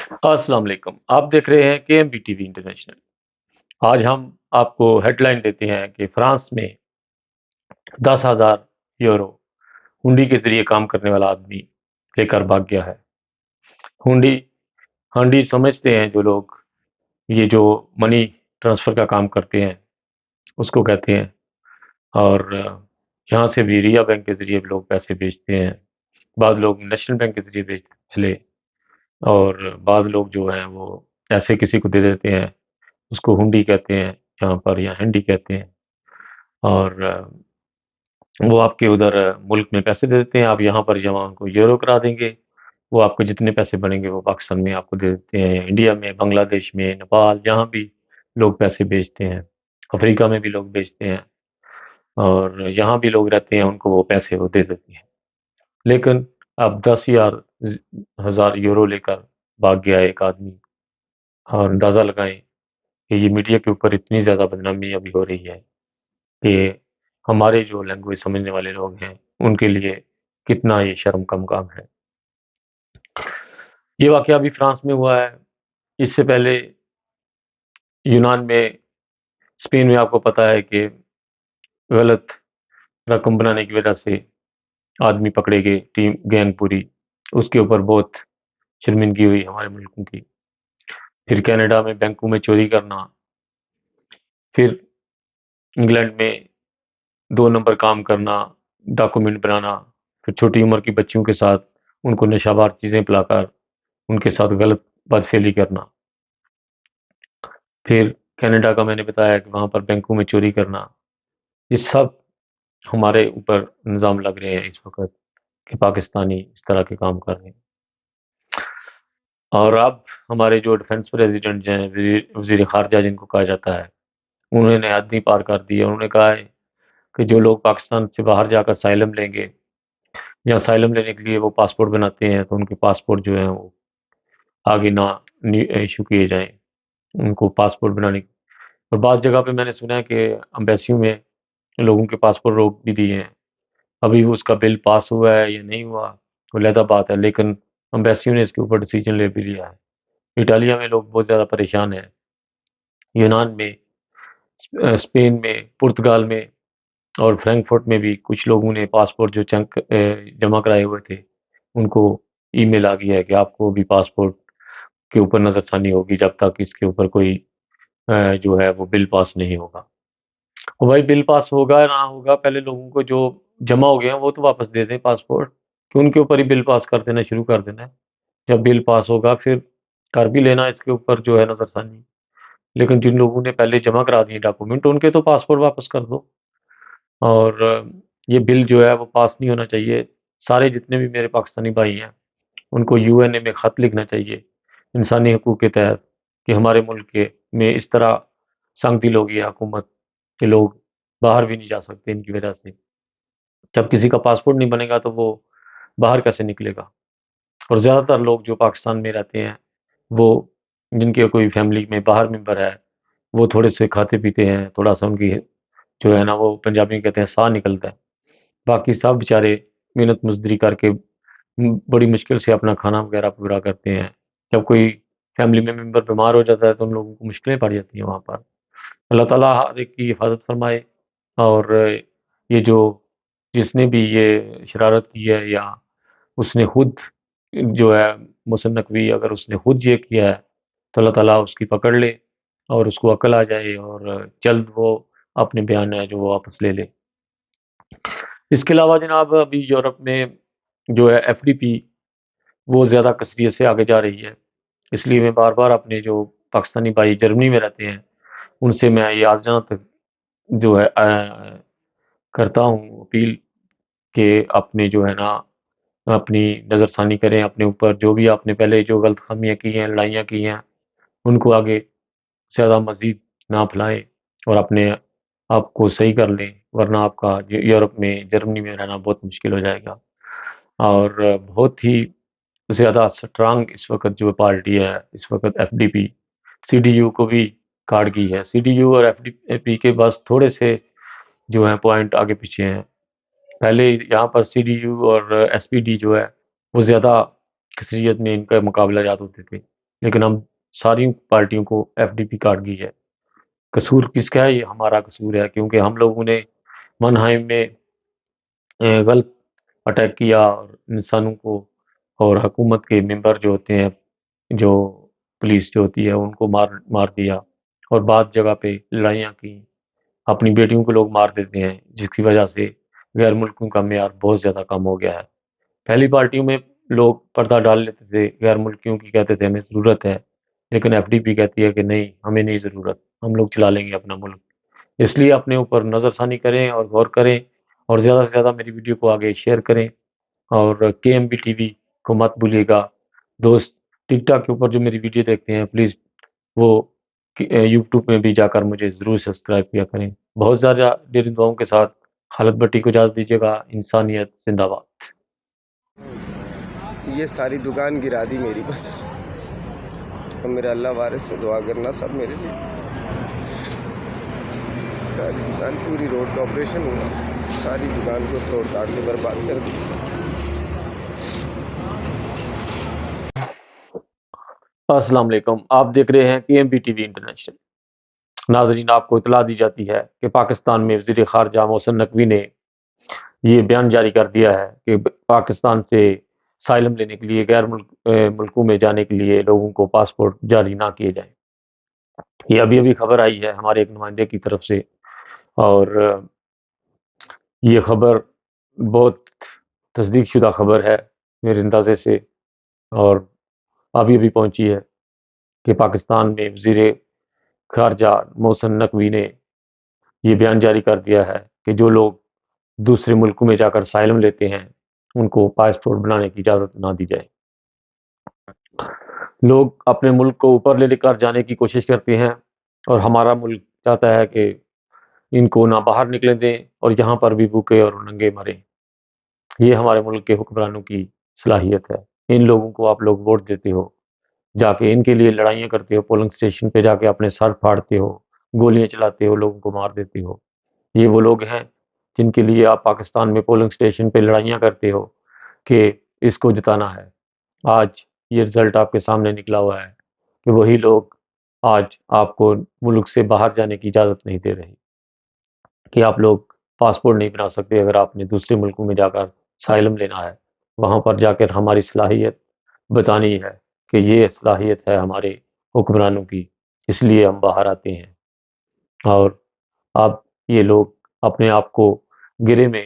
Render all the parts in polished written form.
السلام علیکم، آپ دیکھ رہے ہیں کے M B T V International. آج ہم آپ کو ہیڈ لائن دیتے ہیں کہ فرانس میں 10,000 یورو ہنڈی کے ذریعے کام کرنے والا آدمی لے کر بھاگ گیا ہے۔ ہنڈی ہنڈی سمجھتے ہیں جو لوگ یہ جو منی ٹرانسفر کا کام کرتے ہیں اس کو کہتے ہیں، اور یہاں سے بھی ریا بینک کے ذریعے لوگ پیسے بھیجتے ہیں، بعض لوگ نیشنل بینک کے ذریعے بھیجتے ہیں پہلے، اور بعض لوگ جو ہیں وہ ایسے کسی کو دے دیتے ہیں، اس کو ہنڈی کہتے ہیں یہاں پر، یا ہنڈی کہتے ہیں، اور وہ آپ کے ادھر ملک میں پیسے دے دیتے ہیں، آپ یہاں پر جمع ان کو یورو کرا دیں گے، وہ آپ کو جتنے پیسے بنیں گے وہ پاکستان میں آپ کو دے دیتے ہیں، انڈیا میں، بنگلہ دیش میں، نیپال، جہاں بھی لوگ پیسے بھیجتے ہیں، افریقہ میں بھی لوگ بھیجتے ہیں، اور یہاں بھی لوگ رہتے ہیں ان کو وہ پیسے وہ دے دیتے ہیں۔ لیکن اب 10,000 یورو لے کر بھاگ گیا ایک آدمی، اور اندازہ لگائیں کہ یہ میڈیا کے اوپر اتنی زیادہ بدنامی ابھی ہو رہی ہے کہ ہمارے جو لینگویج سمجھنے والے لوگ ہیں ان کے لیے کتنا یہ شرم کا مقام ہے۔ یہ واقعہ ابھی فرانس میں ہوا ہے، اس سے پہلے یونان میں، اسپین میں آپ کو پتہ ہے کہ غلط رقم بنانے کی وجہ سے آدمی پکڑے گئے، ٹیم گینگ پوری، اس کے اوپر بہت شرمندگی ہوئی ہمارے ملکوں کی۔ پھر کینیڈا میں بینکوں میں چوری کرنا، پھر انگلینڈ میں 2 نمبر کام کرنا، ڈاکومنٹ بنانا، پھر چھوٹی عمر کی بچیوں کے ساتھ ان کو نشہ بار چیزیں پلا کر ان کے ساتھ غلط بات پھیلی کرنا، پھر کینیڈا کا میں نے بتایا کہ وہاں پر بینکوں میں چوری کرنا، یہ سب ہمارے اوپر نظام لگ رہے ہیں اس وقت کہ پاکستانی اس طرح کے کام کر رہے ہیں۔ اور اب ہمارے جو ڈیفنس پریزیڈنٹ ہیں، وزیر خارجہ جن کو کہا جاتا ہے، انہوں نے حد ہی پار کر دی ہے۔ انہوں نے کہا ہے کہ جو لوگ پاکستان سے باہر جا کر سائلم لیں گے یا سائلم لینے کے لیے وہ پاسپورٹ بناتے ہیں تو ان کے پاسپورٹ جو ہیں وہ آگے نہ ایشو کیے جائیں، ان کو پاسپورٹ بنانے کی۔ اور بعض جگہ پہ میں نے سنا ہے کہ امبیسیوں میں لوگوں کے پاسپورٹ روک بھی دیے ہیں، ابھی اس کا بل پاس ہوا ہے یا نہیں ہوا وہ علیحدہ بات ہے، لیکن امبیسیوں نے اس کے اوپر ڈیسیجن لے بھی لیا ہے۔ اٹالیا میں لوگ بہت زیادہ پریشان ہیں، یونان میں، اسپین میں، پرتگال میں اور فرینکفرٹ میں بھی کچھ لوگوں نے پاسپورٹ جو جمع کرائے ہوئے تھے ان کو ای میل آ گیا ہے کہ آپ کو بھی پاسپورٹ کے اوپر نظر ثانی ہوگی جب تک اس کے اوپر کوئی جو ہے وہ بل پاس نہیں ہوگا۔ اور بھائی بل پاس ہوگا نہ ہوگا، پہلے لوگوں کو جو جمع ہو گئے ہیں وہ تو واپس دے دیں پاسپورٹ، کہ ان کے اوپر ہی بل پاس کر دینا شروع کر دینا ہے۔ جب بل پاس ہوگا پھر کر بھی لینا اس کے اوپر جو ہے نظر ثانی، لیکن جن لوگوں نے پہلے جمع کرا دیے ڈاکومنٹ ان کے تو پاسپورٹ واپس کر دو۔ اور یہ بل جو ہے وہ پاس نہیں ہونا چاہیے۔ سارے جتنے بھی میرے پاکستانی بھائی ہیں ان کو یو این اے میں خط لکھنا چاہیے انسانی حقوق کے تحت کہ ہمارے ملک میں اس طرح سنگ دل ہو گیا حکومت کہ لوگ باہر بھی نہیں جا سکتے ان کی وجہ سے۔ جب کسی کا پاسپورٹ نہیں بنے گا تو وہ باہر کیسے نکلے گا؟ اور زیادہ تر لوگ جو پاکستان میں رہتے ہیں وہ جن کے کوئی فیملی میں باہر ممبر ہے وہ تھوڑے سے کھاتے پیتے ہیں، تھوڑا سا ان کی جو ہے نا وہ پنجابی میں کہتے ہیں ساہ نکلتا ہے، باقی سب بیچارے محنت مزدوری کر کے بڑی مشکل سے اپنا کھانا وغیرہ پورا کرتے ہیں۔ جب کوئی فیملی میں ممبر بیمار ہو جاتا ہے تو ان لوگوں کو مشکلیں پڑ جاتی ہیں وہاں پر۔ اللہ تعالیٰ ہر ایک کی حفاظت فرمائے، اور یہ جو جس نے بھی یہ شرارت کی ہے یا اس نے خود جو ہے محسن نقوی اگر اس نے خود یہ کیا ہے تو اللہ تعالیٰ اس کی پکڑ لے اور اس کو عقل آ جائے اور جلد وہ اپنے بیان ہے جو وہ واپس لے لے۔ اس کے علاوہ جناب ابھی یورپ میں جو ہے ایف ڈی پی وہ زیادہ کثریت سے آگے جا رہی ہے، اس لیے میں بار بار اپنے جو پاکستانی بھائی جرمنی میں رہتے ہیں ان سے میں یہ آج جہاں تک جو ہے کرتا ہوں اپیل کہ اپنے جو ہے نا اپنی نظر ثانی کریں اپنے اوپر، جو بھی آپ نے پہلے جو غلط خامیاں کی ہیں، لڑائیاں کی ہیں، ان کو آگے زیادہ مزید نہ پھیلائیں اور اپنے آپ کو صحیح کر لیں، ورنہ آپ کا یورپ میں جرمنی میں رہنا بہت مشکل ہو جائے گا۔ اور بہت ہی زیادہ سٹرانگ اس وقت جو پارٹی ہے اس وقت F D P, C D U کو بھی کاٹ گئی ہے۔ سی ڈی یو اور ایف ڈی پی کے بس تھوڑے سے جو ہیں پوائنٹ آگے پیچھے ہیں۔ پہلے یہاں پر سی ڈی یو اور ایس پی ڈی جو ہے وہ زیادہ کثریت میں ان کا مقابلہ جات ہوتے تھے، لیکن ہم ساری پارٹیوں کو ایف ڈی پی کاٹ گئی ہے۔ قصور کس کا ہے؟ یہ ہمارا قصور ہے، کیونکہ ہم لوگوں نے منہائم میں غلط اٹیک کیا اور انسانوں کو اور حکومت کے ممبر جو ہوتے ہیں، جو پولیس جو ہوتی ہے، ان کو مار دیا، اور بعض جگہ پہ لڑائیاں کی۔ اپنی بیٹیوں کو لوگ مار دیتے ہیں، جس کی وجہ سے غیر ملکوں کا معیار بہت زیادہ کم ہو گیا ہے۔ پہلی پارٹیوں میں لوگ پردہ ڈال لیتے تھے، غیر ملکیوں کی کہتے تھے ہمیں ضرورت ہے، لیکن ایف ڈی پی کہتی ہے کہ نہیں، ہمیں نہیں ضرورت، ہم لوگ چلا لیں گے اپنا ملک۔ اس لیے اپنے اوپر نظر ثانی کریں اور غور کریں، اور زیادہ سے زیادہ میری ویڈیو کو آگے شیئر کریں، اور کے ایم بی ٹی وی کو مت بھولیے گا۔ دوست ٹک ٹاک کے اوپر جو میری ویڈیو دیکھتے ہیں، پلیز وہ یوٹیوب میں بھی جا کر مجھے ضرور سبسکرائب کیا کریں۔ بہت زیادہ ڈیری دعاؤں کے ساتھ خالد بٹی کو اجازت دیجیے گا۔ انسانیت زندہ باد۔ یہ ساری دکان گرا دی میری، بس اور میرا اللہ وارث سے دعا کرنا سب میرے لیے۔ ساری دکان، پوری روڈ کا آپریشن ہوا، ساری دکان کو توڑ تاڑ کے برباد کر دی۔ السلام علیکم، آپ دیکھ رہے ہیں کے M B T V International. ناظرین، آپ کو اطلاع دی جاتی ہے کہ پاکستان میں وزیر خارجہ محسن نقوی نے یہ بیان جاری کر دیا ہے کہ پاکستان سے سائلم لینے کے لیے غیر ملکوں میں جانے کے لیے لوگوں کو پاسپورٹ جاری نہ کیے جائیں۔ یہ ابھی ابھی خبر آئی ہے ہمارے ایک نمائندے کی طرف سے، اور یہ خبر بہت تصدیق شدہ خبر ہے میرے اندازے سے، اور ابھی ابھی پہنچی ہے کہ پاکستان میں وزیر خارجہ محسن نقوی نے یہ بیان جاری کر دیا ہے کہ جو لوگ دوسرے ملکوں میں جا کر سائلم لیتے ہیں، ان کو پاسپورٹ بنانے کی اجازت نہ دی جائے۔ لوگ اپنے ملک کو اوپر لے کر جانے کی کوشش کرتے ہیں، اور ہمارا ملک چاہتا ہے کہ ان کو نہ باہر نکلیں دیں اور یہاں پر بھی بھوکے اور ننگے مریں۔ یہ ہمارے ملک کے حکمرانوں کی صلاحیت ہے۔ ان لوگوں کو آپ لوگ ووٹ دیتے ہو، جا کے ان کے لیے لڑائیاں کرتے ہو، پولنگ اسٹیشن پہ جا کے اپنے سر پھاڑتے ہو، گولیاں چلاتے ہو، لوگوں کو مار دیتے ہو۔ یہ وہ لوگ ہیں جن کے لیے آپ پاکستان میں پولنگ اسٹیشن پہ لڑائیاں کرتے ہو کہ اس کو جتانا ہے۔ آج یہ رزلٹ آپ کے سامنے نکلا ہوا ہے کہ وہی لوگ آج آپ کو ملک سے باہر جانے کی اجازت نہیں دے رہے، کہ آپ لوگ پاسپورٹ نہیں بنا سکتے اگر آپ نے دوسرے ملکوں میں جا کر سائلم لینا ہے۔ وہاں پر جا کر ہماری صلاحیت بتانی ہے کہ یہ صلاحیت ہے ہمارے حکمرانوں کی، اس لیے ہم باہر آتے ہیں۔ اور اب یہ لوگ اپنے آپ کو گرے میں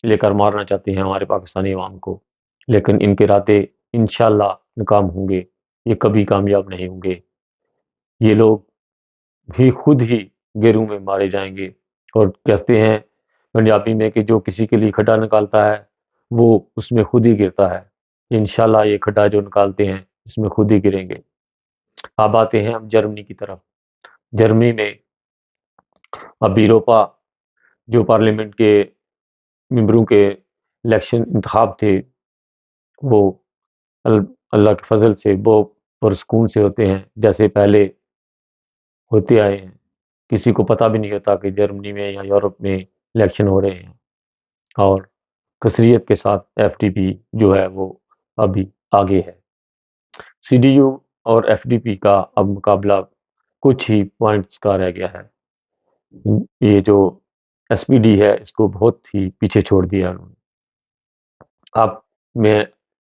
لے کر مارنا چاہتے ہیں ہمارے پاکستانی عوام کو، لیکن ان کے ارادے انشاءاللہ ناکام ہوں گے، یہ کبھی کامیاب نہیں ہوں گے۔ یہ لوگ بھی خود ہی گیروں میں مارے جائیں گے، اور کہتے ہیں پنجابی میں کہ جو کسی کے لیے کھڈا نکالتا ہے وہ اس میں خود ہی گرتا ہے۔ انشاءاللہ یہ کھڈا جو نکالتے ہیں اس میں خود ہی گریں گے۔ اب آتے ہیں ہم جرمنی کی طرف۔ جرمنی میں اب یوروپا جو پارلیمنٹ کے ممبروں کے الیکشن انتخاب تھے، وہ اللہ کے فضل سے وہ پرسکون سے ہوتے ہیں جیسے پہلے ہوتے آئے ہیں۔ کسی کو پتہ بھی نہیں ہوتا کہ جرمنی میں یا یورپ میں الیکشن ہو رہے ہیں، اور کثریت کے ساتھ ایف ڈی پی جو ہے وہ ابھی آگے ہے۔ سی ڈی یو اور ایف ڈی پی کا اب مقابلہ کچھ ہی پوائنٹس کا رہ گیا ہے۔ یہ جو ایس پی ڈی ہے اس کو بہت ہی پیچھے چھوڑ دیا انہوں نے۔ اب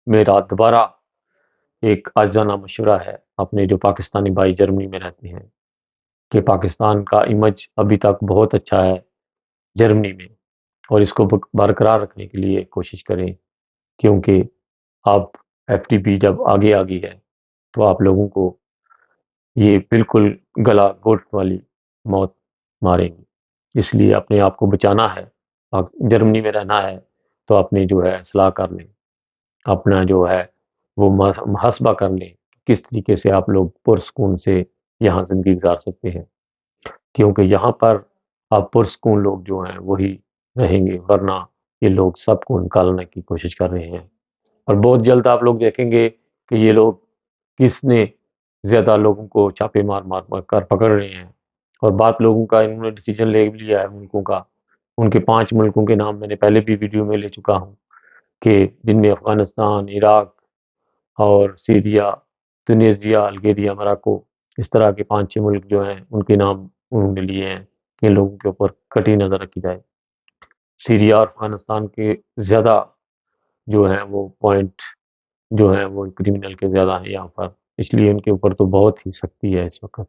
میرا دوبارہ ایک آجزانہ مشورہ ہے اپنے جو پاکستانی بھائی جرمنی میں رہتے ہیں، کہ پاکستان کا امیج ابھی تک بہت اچھا ہے جرمنی میں، اور اس کو برقرار رکھنے کے لیے کوشش کریں، کیونکہ اب ایف ٹی پی جب آگے آ گئی ہے تو آپ لوگوں کو یہ بالکل گلا گھوٹ والی موت ماریں گی۔ اس لیے اپنے آپ کو بچانا ہے، جرمنی میں رہنا ہے تو اپنے جو ہے اصلاح کر لیں، اپنا جو ہے وہ محاسبہ کر لیں، کس طریقے سے آپ لوگ پرسکون سے یہاں زندگی گزار سکتے ہیں، کیونکہ یہاں پر اب پرسکون لوگ جو ہیں وہی رہیں گے، ورنہ یہ لوگ سب کو نکالنے کی کوشش کر رہے ہیں۔ اور بہت جلد آپ لوگ دیکھیں گے کہ یہ لوگ کس نے زیادہ لوگوں کو چھاپے مار مار کر پکڑ رہے ہیں، اور بات لوگوں کا انہوں نے ڈیسیجن لے لیا ہے ملکوں کا۔ ان کے 5 ملکوں کے نام میں نے پہلے بھی ویڈیو میں لے چکا ہوں، کہ جن میں افغانستان، عراق اور سیریا، تنیزیا، الجیریا، موراکو، اس طرح کے 5-6 ملک جو ہیں ان کے نام انہوں نے لیے ہیں کہ ان لوگوں کے اوپر کٹی نظر رکھی جائے۔ سیریا اور افغانستان کے زیادہ جو ہیں وہ پوائنٹ جو ہیں وہ کرمنل کے زیادہ ہیں یہاں پر، اس لیے ان کے اوپر تو بہت ہی سختی ہے اس وقت۔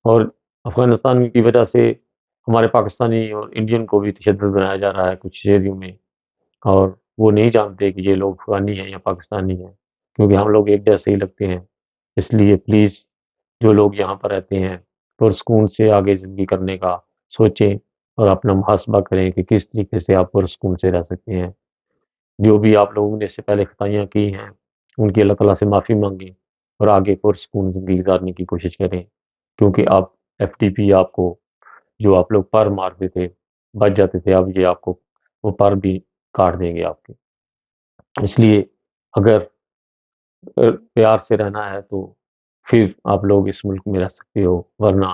اور افغانستان کی وجہ سے ہمارے پاکستانی اور انڈین کو بھی تشدد بنایا جا رہا ہے کچھ ایریوں میں، اور وہ نہیں جانتے کہ یہ لوگ افغانی ہیں یا پاکستانی ہیں، کیونکہ ہم لوگ ایک جیسے ہی لگتے ہیں۔ اس لیے پلیز جو لوگ یہاں پر رہتے ہیں پرسکون سے آگے زندگی کرنے کا سوچیں اور اپنا محاسبہ کریں کہ کس طریقے سے آپ پرسکون سے رہ سکتے ہیں۔ جو بھی آپ لوگوں نے اس سے پہلے خطائیاں کی ہیں ان کی اللہ تعالیٰ سے معافی مانگیں اور آگے پرسکون زندگی گزارنے کی کوشش کریں، کیونکہ آپ ایف ٹی پی آپ کو جو آپ لوگ پر مارتے تھے بچ جاتے تھے، اب یہ آپ کو وہ پر بھی کاٹ دیں گے آپ کے۔ اس لیے اگر پیار سے رہنا ہے تو پھر آپ لوگ اس ملک میں رہ سکتے ہو، ورنہ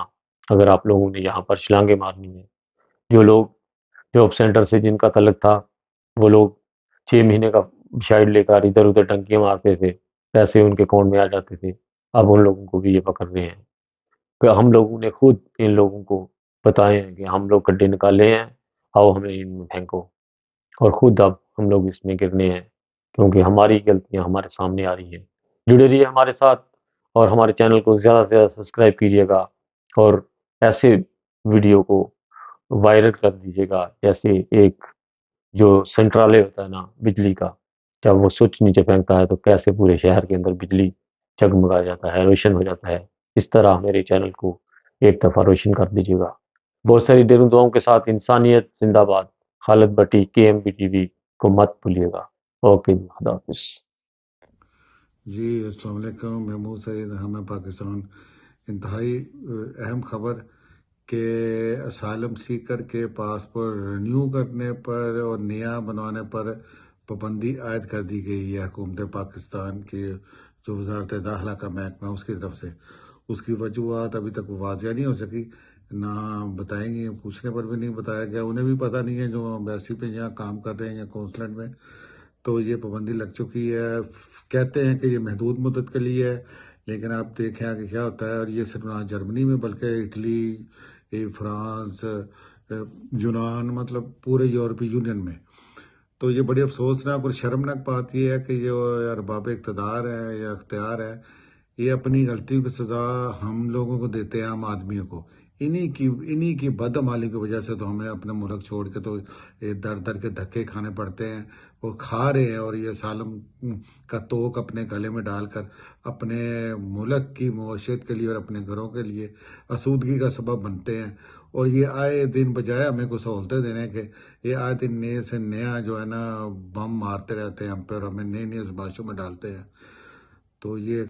اگر آپ لوگوں نے یہاں پر چھلانگیں مارنی ہیں، جو لوگ جاب سینٹر سے جن کا تعلق تھا وہ لوگ 6 مہینے کا شاید لے کر ادھر ادھر ٹنکیاں مارتے تھے، پیسے ان کے اکاؤنٹ میں آ جاتے تھے، اب ان لوگوں کو بھی یہ پکڑ رہے ہیں کہ ہم لوگوں نے خود ان لوگوں کو بتائے ہیں کہ ہم لوگ گڈھے نکالے ہیں، آؤ ہمیں ان میں پھینکو، اور خود اب ہم لوگ اس میں گرنے ہیں کیونکہ ہماری غلطیاں ہمارے سامنے آ رہی ہیں۔ جڑے رہیے ہمارے ساتھ اور ہمارے چینل کو زیادہ سے زیادہ سبسکرائب کیجیے گا اور ایسے ویڈیو کو وائرل کر دیجیے گا، جیسے ایک جو سنٹرالے ہوتا ہے نا بجلی کا، جب وہ سوئچ نیچے پھینکتا ہے تو کیسے پورے شہر کے اندر بجلی جگمگا جاتا ہے، روشن ہو جاتا ہے، اس طرح میرے چینل کو ایک دفعہ روشن کر دیجیے گا۔ بہت ساری ڈیروں دعاؤں کے ساتھ انسانیت زندہ باد۔ خالد بٹی، KMB TV کو مت بھولیے گا۔ اوکے، خدا حافظ۔ جی السلام علیکم، محمود سعید، ہمیں پاکستان۔ انتہائی اہم خبر کہ اسائلم سیکر کے پاسپورٹ رینیو کرنے پر اور نیا بنوانے پر پابندی عائد کر دی گئی ہے حکومت پاکستان کے جو وزارت داخلہ کا محکمہ اس کی طرف سے۔ اس کی وجوہات ابھی تک واضح نہیں ہو سکی، نہ بتائیں گے، پوچھنے پر بھی نہیں بتایا گیا، انہیں بھی پتہ نہیں ہے جو ایمبیسی پہ یہاں کام کر رہے ہیں یا قونصلیٹ میں، تو یہ پابندی لگ چکی ہے۔ کہتے ہیں کہ یہ محدود مدت کے لیے ہے، لیکن آپ دیکھیں آگے کیا ہوتا ہے۔ اور یہ صرف نہ جرمنی میں بلکہ اٹلی، فرانس، یونان، مطلب پورے یورپی یونین میں۔ تو یہ بڑی افسوسناک اور شرمناک بات یہ ہے کہ جو ارباب اقتدار ہے یا اختیار ہے، یہ اپنی غلطیوں کی سزا ہم لوگوں کو دیتے ہیں، عام آدمیوں کو۔ انہی کی بدعمالی کی وجہ سے تو ہمیں اپنے ملک چھوڑ کے تو در در کے دھکے کھانے پڑتے ہیں اور کھا رہے ہیں، اور یہ سالم کا توق اپنے گلے میں ڈال کر اپنے ملک کی معیشت کے لیے اور اپنے گھروں کے لیے آسودگی کا سبب بنتے ہیں۔ اور یہ آئے دن بجائے ہمیں کو سہولتیں دینے کے، یہ آئے دن نئے سے نیا جو ہے نا بم مارتے رہتے ہیں ہم پہ اور ہمیں نئے نئے ازمائشوں میں ڈالتے ہیں۔ تو یہ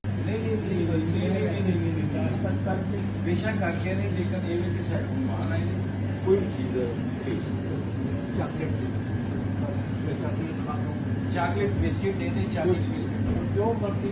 چاکلیٹ بسکٹ دے دیں، چاکلیٹ بسکٹ جو مرضی